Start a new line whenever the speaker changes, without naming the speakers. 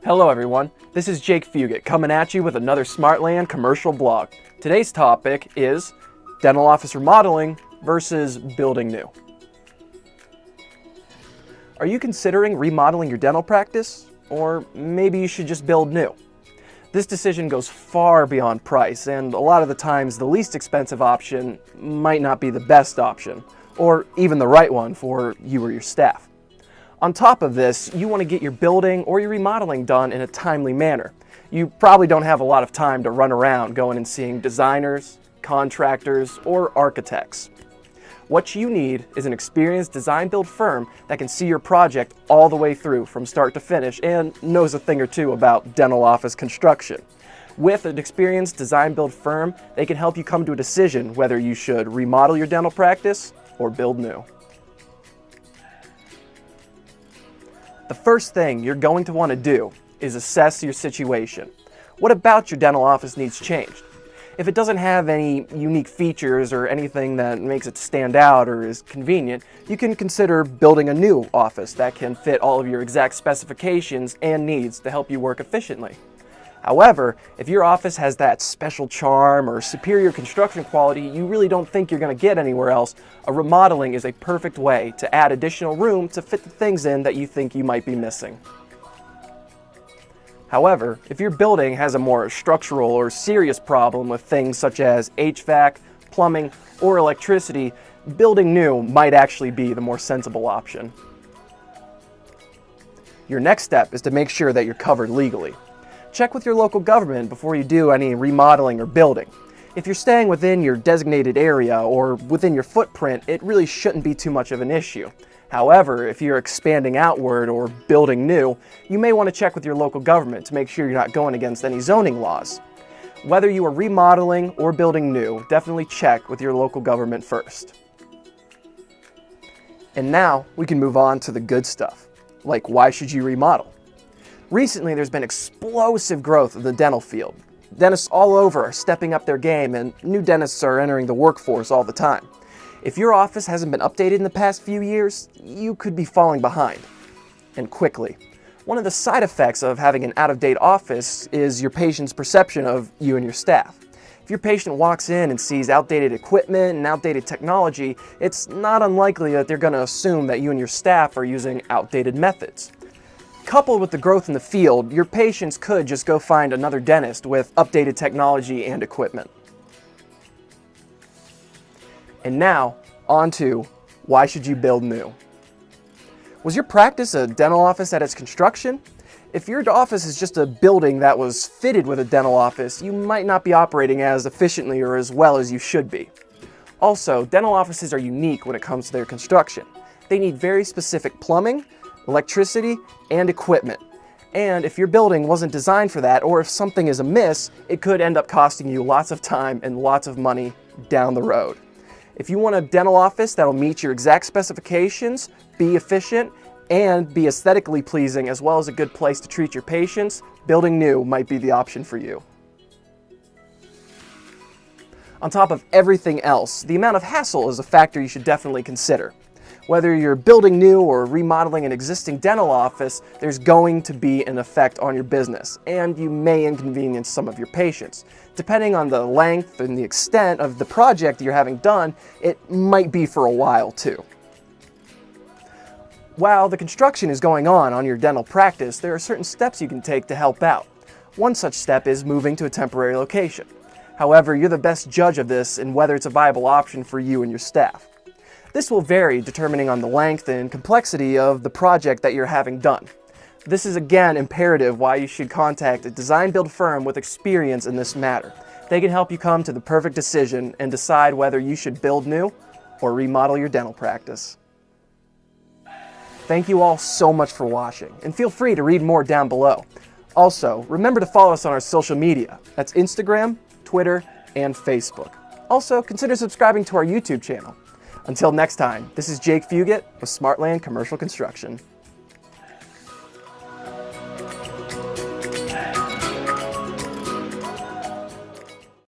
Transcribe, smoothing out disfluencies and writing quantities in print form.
Hello everyone, this is Jake Fugett coming at you with another Smartland commercial blog. Today's topic is dental office remodeling versus building new. Are you considering remodeling your dental practice? Or maybe you should just build new? This decision goes far beyond price, and a lot of the times the least expensive option might not be the best option, or even the right one for you or your staff. On top of this, you want to get your building or your remodeling done in a timely manner. You probably don't have a lot of time to run around going and seeing designers, contractors, or architects. What you need is an experienced design-build firm that can see your project all the way through from start to finish and knows a thing or two about dental office construction. With an experienced design-build firm, they can help you come to a decision whether you should remodel your dental practice or build new. The first thing you're going to want to do is assess your situation. What about your dental office needs changed? If it doesn't have any unique features or anything that makes it stand out or is convenient, you can consider building a new office that can fit all of your exact specifications and needs to help you work efficiently. However, if your office has that special charm or superior construction quality you really don't think you're going to get anywhere else, a remodeling is a perfect way to add additional room to fit the things in that you think you might be missing. However, if your building has a more structural or serious problem with things such as HVAC, plumbing, or electricity, building new might actually be the more sensible option. Your next step is to make sure that you're covered legally. Check with your local government before you do any remodeling or building. If you're staying within your designated area or within your footprint, it really shouldn't be too much of an issue. However, if you're expanding outward or building new, you may want to check with your local government to make sure you're not going against any zoning laws. Whether you are remodeling or building new, definitely check with your local government first. And now we can move on to the good stuff, like why should you remodel? Recently, there's been explosive growth of the dental field. Dentists all over are stepping up their game, and new dentists are entering the workforce all the time. If your office hasn't been updated in the past few years, you could be falling behind, and quickly. One of the side effects of having an out-of-date office is your patient's perception of you and your staff. If your patient walks in and sees outdated equipment and outdated technology, it's not unlikely that they're going to assume that you and your staff are using outdated methods. Coupled with the growth in the field, your patients could just go find another dentist with updated technology and equipment. And now, on to why should you build new? Was your practice a dental office at its construction? If your office is just a building that was fitted with a dental office, you might not be operating as efficiently or as well as you should be. Also, dental offices are unique when it comes to their construction. They need very specific plumbing, electricity, and equipment. And if your building wasn't designed for that, or if something is amiss, it could end up costing you lots of time and lots of money down the road. If you want a dental office that'll meet your exact specifications, be efficient, and be aesthetically pleasing, as well as a good place to treat your patients, building new might be the option for you. On top of everything else, the amount of hassle is a factor you should definitely consider. Whether you're building new or remodeling an existing dental office, there's going to be an effect on your business, and you may inconvenience some of your patients. Depending on the length and the extent of the project you're having done, it might be for a while too. While the construction is going on your dental practice, there are certain steps you can take to help out. One such step is moving to a temporary location. However, you're the best judge of this and whether it's a viable option for you and your staff. This will vary depending on the length and complexity of the project that you're having done. This is again imperative why you should contact a design-build firm with experience in this matter. They can help you come to the perfect decision and decide whether you should build new or remodel your dental practice. Thank you all so much for watching, and feel free to read more down below. Also, remember to follow us on our social media. That's Instagram, Twitter, and Facebook. Also, consider subscribing to our YouTube channel. Until next time, this is Jake Fugett with Smartland Commercial Construction.